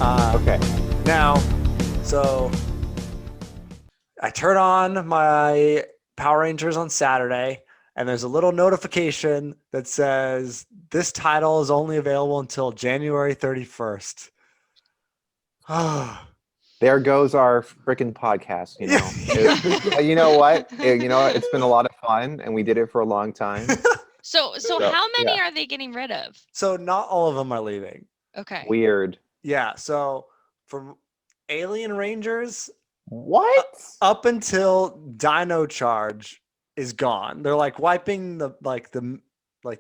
Okay. Now, so I turn on my Power Rangers on Saturday, and there's a little notification that says this title is only available until January 31st. There goes our freaking podcast, you know what? It's been a lot of fun and we did it for a long time. So how many are they getting rid of? So not all of them are leaving. Okay. Weird. Yeah, so from Alien Rangers What? up until Dino Charge is gone. They're like wiping they're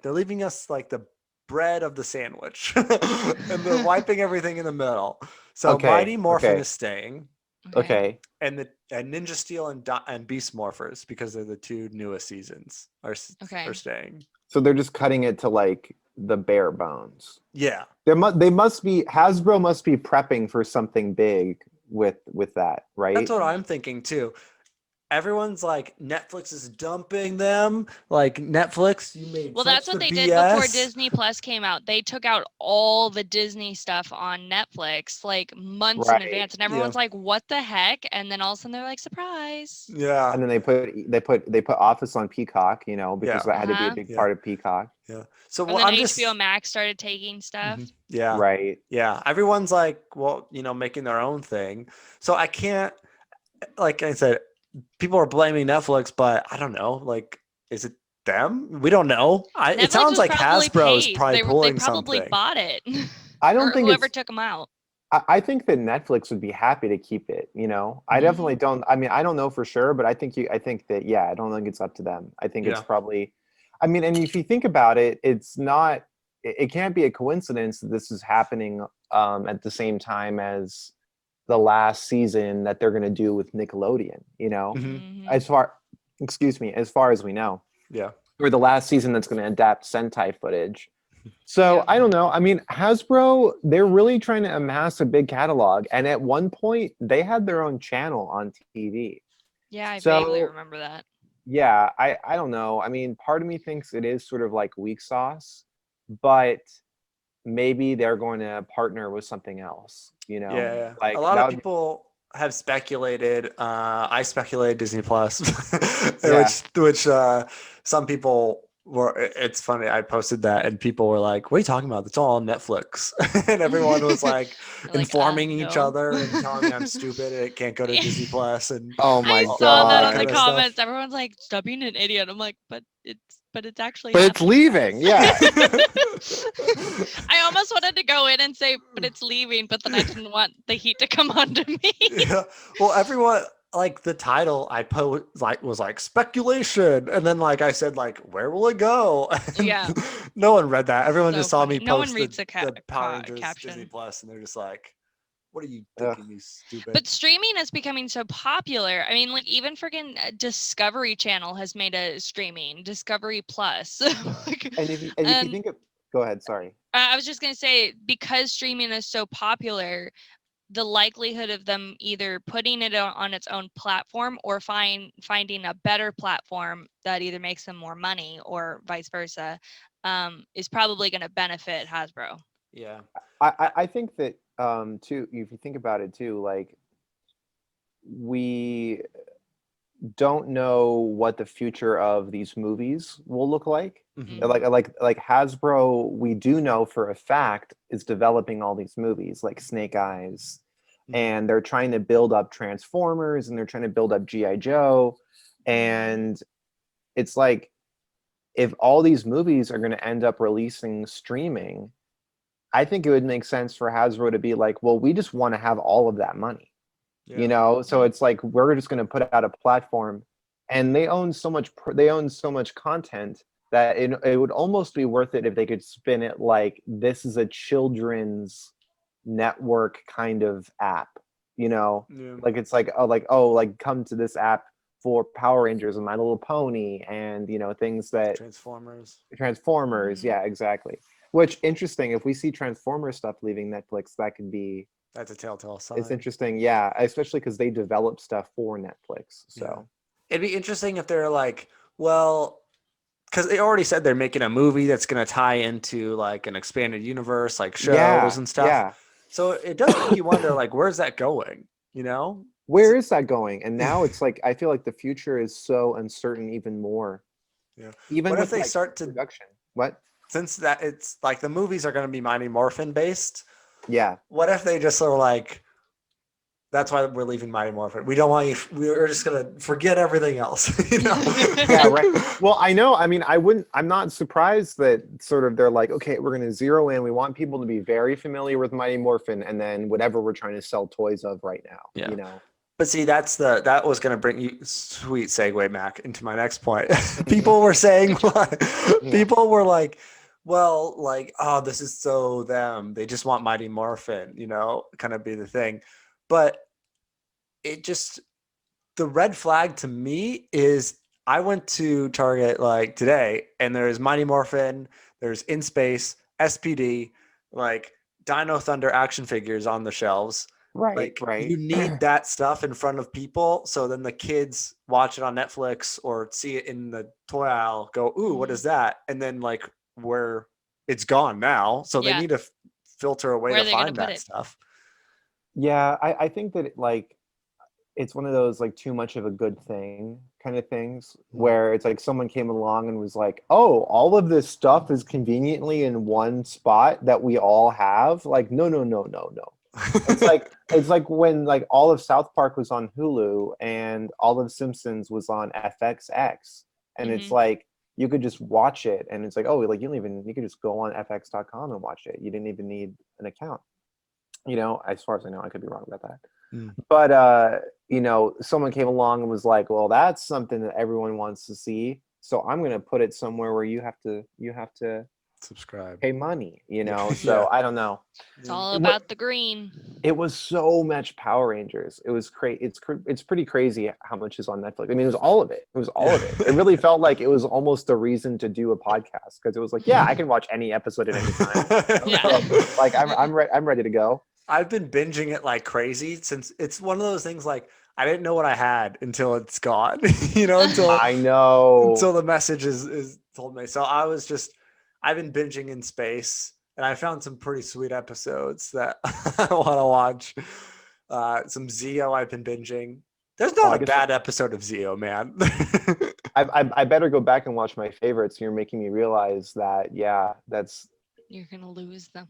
leaving us like the bread of the sandwich, and they're wiping everything in the middle. So Okay, Mighty Morphin okay. is staying, Okay. and Ninja Steel and Beast Morphers, because they're the two newest seasons, are staying. So they're just cutting it to like the bare bones. Yeah, Hasbro must be prepping for something big with that, right? that's what I'm thinking too. Everyone's like, Netflix is dumping them. Like, Netflix, you made Well, that's what they did before Disney Plus came out. They took out all the Disney stuff on Netflix like months in advance, and everyone's like, "What the heck?" And then all of a sudden they're like, "Surprise!" Yeah. And then they put Office on Peacock, because that had to be a big part of Peacock. Yeah. So and then HBO Max started taking stuff. Yeah. Right. Yeah. Everyone's like, well, making their own thing. So I can't, like I said, people are blaming Netflix, but I don't know. Like, is it them? We don't know. It sounds like Hasbro is probably pulling something. They probably bought it. I don't think whoever took them out. I think that Netflix would be happy to keep it. I definitely don't. I mean, I don't know for sure, but I think that I don't think it's up to them. I think it's probably. I mean, and if you think about it, it's not. It can't be a coincidence that this is happening at the same time as the last season that they're going to do with Nickelodeon. As far as we know. Yeah. Or the last season that's going to adapt Sentai footage. So I don't know. I mean, Hasbro, they're really trying to amass a big catalog. And at one point, they had their own channel on TV. Yeah, I vaguely remember that. Yeah, I don't know. I mean, part of me thinks it is sort of like weak sauce, but maybe they're going to partner with something else. Yeah. Like a lot of people have speculated. I speculated Disney Plus, which some people were. It's funny. I posted that, and people were like, "What are you talking about? It's all on Netflix." And everyone was like informing each other and telling me I'm stupid and it can't go to Disney Plus. And oh my god, I saw that on the comments. Stuff. Everyone's like, "Stop being an idiot." I'm like, but it's actually. But it's leaving. Yeah. I almost wanted to go in and say, but it's leaving, but then I didn't want the heat to come onto me. Yeah. Well, everyone, like, the title I was like speculation, and then I said, where will it go? And yeah. No one read that. Everyone just saw me post no one reads the Power Rangers caption. Disney Plus, and they're just like, what are you thinking, you stupid? But streaming is becoming so popular. I mean, even freaking Discovery Channel has made a streaming, Discovery Plus. and if you think of, go ahead, sorry. I was just going to say, because streaming is so popular, the likelihood of them either putting it on its own platform or finding a better platform that either makes them more money or vice versa is probably going to benefit Hasbro. Yeah. I think that too, if you think about it too, like, we don't know what the future of these movies will look like. Like Hasbro, we do know for a fact is developing all these movies like Snake Eyes, and they're trying to build up Transformers, and they're trying to build up G.I. Joe, and it's like, if all these movies are going to end up releasing streaming, I think it would make sense for Hasbro to be like, well, we just want to have all of that money. So it's like, we're just going to put out a platform, and they own so much content that it would almost be worth it if they could spin it like this is a children's network kind of app, like it's like, like come to this app for Power Rangers and My Little Pony and things that Transformers. Yeah, exactly. Which, interesting, if we see Transformers stuff leaving Netflix, that's a telltale sign. It's interesting, yeah, especially because they develop stuff for Netflix. So it'd be interesting if they're like, well, because they already said they're making a movie that's going to tie into like an expanded universe, like shows and stuff. Yeah. So it does make you wonder, like, where's that going? You know? Where is that going? And now it's like I feel like the future is so uncertain even more. Yeah. Even What if with they like start to production. What? since that it's like the movies are going to be Mighty Morphin based? Yeah. What if they just are like, that's why we're leaving Mighty Morphin. We don't want you. We're just gonna forget everything else. You know? Yeah, right. Well, I know. I mean, I'm not surprised that sort of they're like, okay, we're going to zero in. We want people to be very familiar with Mighty Morphin, and then whatever we're trying to sell toys of right now. Yeah. You know. But see, that was gonna bring you sweet segue, Mac, into my next point. People were saying, people were like, well, like, oh, this is so them. They just want Mighty Morphin, you know, kind of be the thing. But it just the red flag to me is I went to Target like today and there's Mighty Morphin, there's In Space, SPD, like Dino Thunder action figures on the shelves. Right. Like Right. you need that stuff in front of people so then the kids watch it on Netflix or see it in the toy aisle, go, ooh, what is that? And then like where it's gone now. So they Yeah. need to filter a way Where are to they gonna find put that it? stuff. Yeah, I think that like it's one of those like too much of a good thing kind of things where it's like someone came along and was like, oh, all of this stuff is conveniently in one spot that we all have. Like, no, no, no, no, no. It's like when like all of South Park was on Hulu and all of Simpsons was on FXX. And it's Mhm. like you could just watch it and it's like, oh, like you could just go on fx.com and watch it. You didn't even need an account. You know, as far as I know, I could be wrong about that. But you know, someone came along and was like, well, that's something that everyone wants to see. So I'm gonna put it somewhere where you have to Subscribe. pay money, you know. Yeah. So I don't know. It's all It about the green. It was so much Power Rangers. It was it's pretty crazy how much is on Netflix. I mean, it was all of it. It was all of it. It really felt like it was almost the reason to do a podcast because it was like, yeah, I can watch any episode at any time. Yeah. Like I'm ready to go. I've been binging it like crazy since it's one of those things like I didn't know what I had until it's gone, you know, I know. until the message is told me. So I've been binging In Space and I found some pretty sweet episodes that I want to watch. Some Zeo I've been binging. There's not a bad episode of Zeo, man. I better go back and watch my favorites. You're making me realize that, yeah, that's. You're gonna lose them.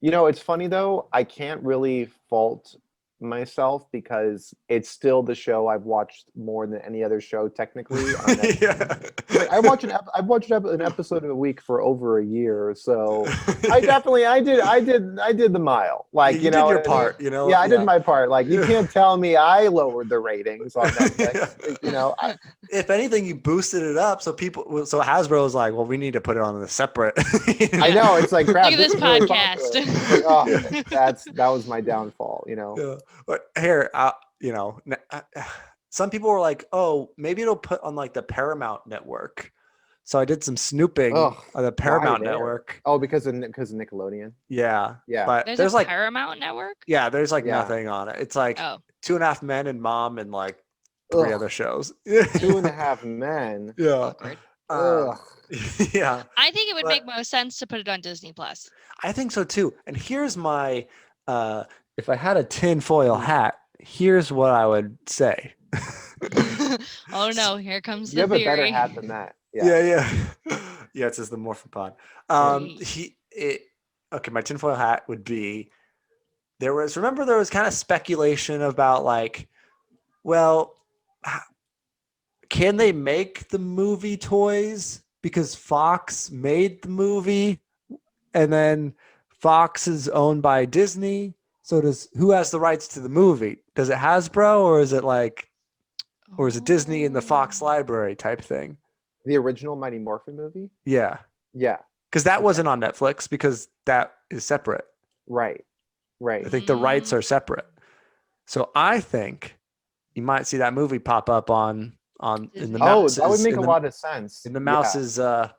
You know, it's funny though. I can't really fault myself because it's still the show I've watched more than any other show technically. Yeah. Like, I've watched an episode a week for over a year, so I did the mile. Like you know, did your part. You know. Yeah, I did my part. Like you can't tell me I lowered the ratings on Netflix. Yeah. You know, if anything, you boosted it up so Hasbro was like, well, we need to put it on a separate. I know it's like crap. Look at this is really podcast. popular. Like, oh, that was my downfall. You know. Yeah. But here, you know, some people were like, oh, maybe it'll put on like the Paramount Network. So I did some snooping on the Paramount Network. Oh, because of Nickelodeon. Yeah. Yeah. But There's like Paramount Network. Yeah, there's like nothing on it. It's like 2.5 Men and Mom and like 3 other shows. 2.5 Men. Yeah. Yeah. I think it would make most sense to put it on Disney Plus. I think so too. And here's my if I had a tinfoil hat, here's what I would say. Oh no, here comes the You have theory. a better hat than that. Yeah. Yeah, it says the Morphin Pod. Okay, my tinfoil hat would be there was kind of speculation about like, well, can they make the movie toys because Fox made the movie and then Fox is owned by Disney? So who has the rights to the movie? Does it Hasbro or is it Disney in the Fox library type thing? The original Mighty Morphin movie? Yeah. Yeah. Because that wasn't on Netflix because that is separate. Right. I think the rights are separate. So I think you might see that movie pop up in the Mouse's, that would make a lot of sense. In the Mouse's library.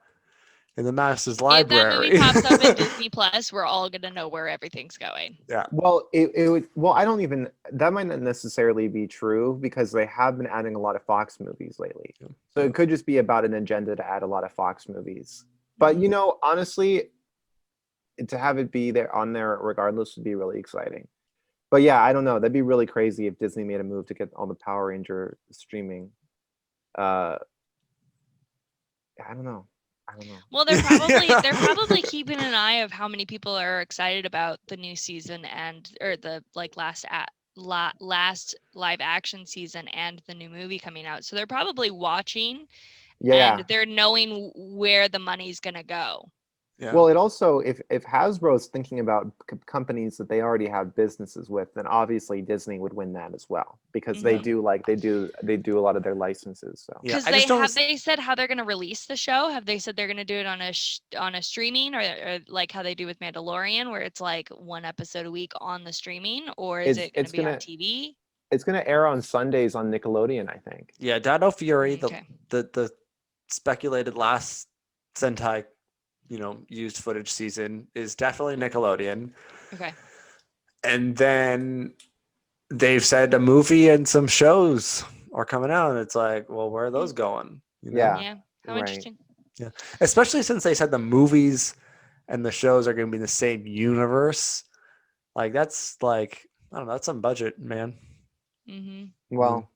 If that movie pops up in Disney Plus, we're all gonna know where everything's going. Yeah. Well, it would. Well, I don't even. That might not necessarily be true because they have been adding a lot of Fox movies lately. So it could just be about an agenda to add a lot of Fox movies. But you know, honestly, to have it be there on there regardless would be really exciting. But yeah, I don't know. That'd be really crazy if Disney made a move to get all the Power Ranger streaming. I don't know. Well, they're probably keeping an eye of how many people are excited about the new season or the like last live action season and the new movie coming out. So they're probably watching, Yeah. and they're knowing where the money's gonna go. Yeah. Well, it also, if Hasbro is thinking about companies that they already have businesses with, then obviously Disney would win that as well, because they do a lot of their licenses. So Yeah, Because they said how they're going to release the show. Have they said they're going to do it on a streaming, or like how they do with Mandalorian, where it's like one episode a week on the streaming, or is it going to be on TV? It's going to air on Sundays on Nickelodeon, I think. Yeah, Dino Fury, Okay. the speculated last Sentai, used footage season is definitely Nickelodeon. Okay. And then they've said a movie and some shows are coming out, and it's like, well, where are those going? Yeah. How interesting. Yeah, especially since they said the movies and the shows are going to be in the same universe. Like, that's like, I don't know, that's some budget, man. Mm-hmm. Well,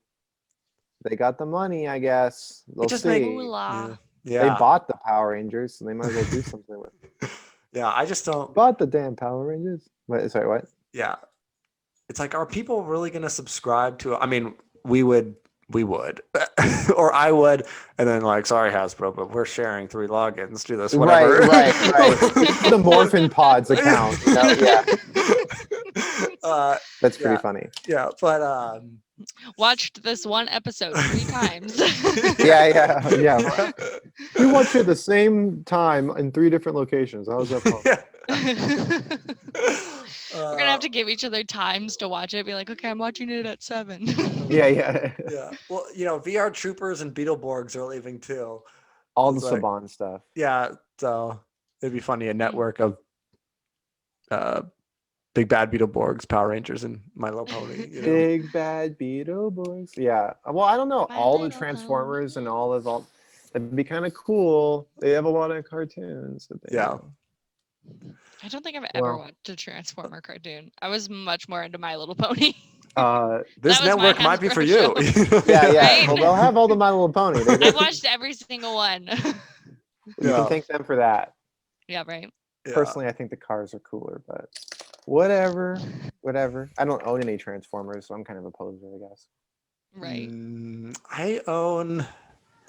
they got the money, I guess. They'll see. Yeah. They bought the Power Rangers, so they might as well do something with it. Yeah, I just don't. Bought the damn Power Rangers. Wait, sorry, what? Yeah. It's like, are people really going to subscribe to it? I mean, we would, or I would, and then like, sorry, Hasbro, but we're sharing 3 logins. Do this, whatever. Right. The Morphin Pods account. That's pretty funny. Yeah, but watched this one episode 3 times. Yeah. We watched it at the same time in 3 different locations. How's that possible? We're gonna have to give each other times to watch it. Be like, okay, I'm watching it at 7. Yeah. Well, VR Troopers and Beetleborgs are leaving too. All the Saban stuff. Yeah, so it'd be funny, a network of Big Bad Beetleborgs, Power Rangers, and My Little Pony. Big Bad Beetleborgs. Yeah. Well, I don't know. All the Transformers and all that'd be kind of cool. They have a lot of cartoons. I don't think I've ever watched a Transformer cartoon. I was much more into My Little Pony. This network might be for you. Yeah. Right? Well, they'll have all the My Little Pony. I've watched every single one. You can thank them for that. Yeah, right. Personally, I think the cars are cooler, but whatever. I don't own any Transformers, so I'm kind of a poser, I guess. Right. I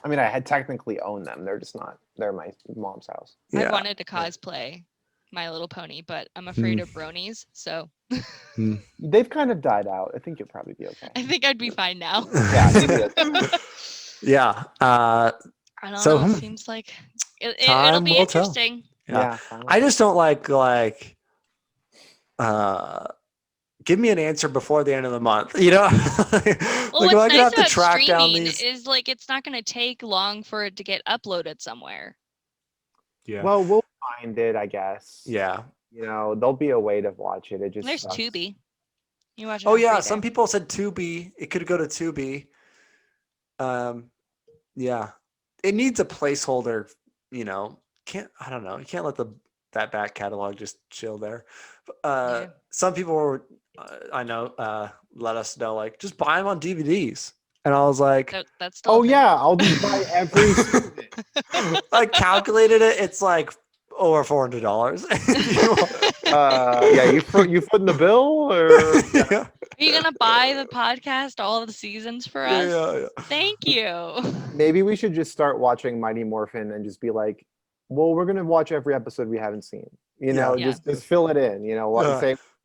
mean, I technically own them. They're just not. They're my mom's house. I wanted to cosplay My Little Pony, but I'm afraid of bronies, so. They've kind of died out. I think you'll probably be okay. I think I'd be fine now. Yeah. I don't know. It seems like it'll be interesting. Yeah. I just don't like give me an answer before the end of the month. Well, like, what's nice have to about track down streaming these... is like it's not going to take long for it to get uploaded somewhere. Yeah. Well, we'll find it, I guess. Yeah. There'll be a way to watch it. It just There's sucks. Tubi. You watch it. Oh yeah, some people said Tubi. It could go to Tubi. Yeah. It needs a placeholder. I don't know. You can't let that back catalog just chill there. Some people were, I know, let us know, like, just buy them on DVDs. And I was like, that's I'll just buy every season. I calculated it. It's like over $400. You footing the bill, or are you gonna buy the podcast, all of the seasons for us? Yeah. Thank you. Maybe we should just start watching Mighty Morphin and just be like, well, we're gonna watch every episode we haven't seen. Just fill it in.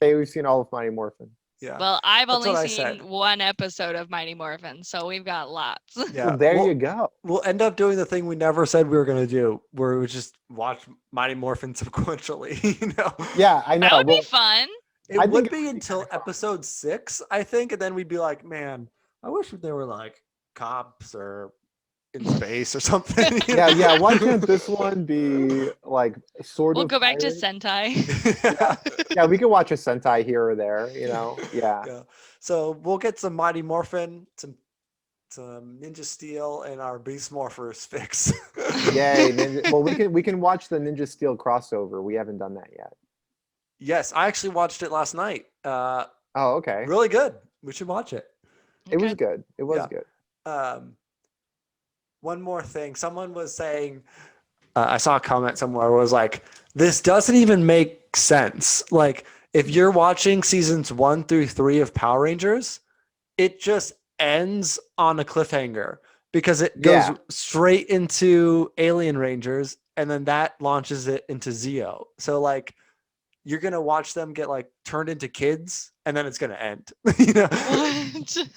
Say we've seen all of Mighty Morphin. Yeah. Well, I've only seen 1 episode of Mighty Morphin, so we've got lots. Yeah. Well, there you go. We'll end up doing the thing we never said we were going to do, where we just watch Mighty Morphin sequentially. Yeah, I know. That would be fun. It would be until episode 6, I think, and then we'd be like, man, I wish they were like cops or in space or something. Yeah. Why can't this one be like sort of? We'll go back to Sentai. Yeah, we can watch a Sentai here or there. Yeah. So we'll get some Mighty Morphin, some Ninja Steel, and our Beast Morphers fix. Yay! Well, we can watch the Ninja Steel crossover. We haven't done that yet. Yes, I actually watched it last night. Oh, okay. Really good. We should watch it. It was Okay. good. It was Yeah. good. One more thing. Someone was saying, I saw a comment somewhere where it was like, this doesn't even make sense. Like, if you're watching seasons 1 through 3 of Power Rangers, it just ends on a cliffhanger because it goes Yeah. straight into Alien Rangers and then that launches it into Zeo. So, like, you're going to watch them get like turned into kids and then it's going to end. You know? What?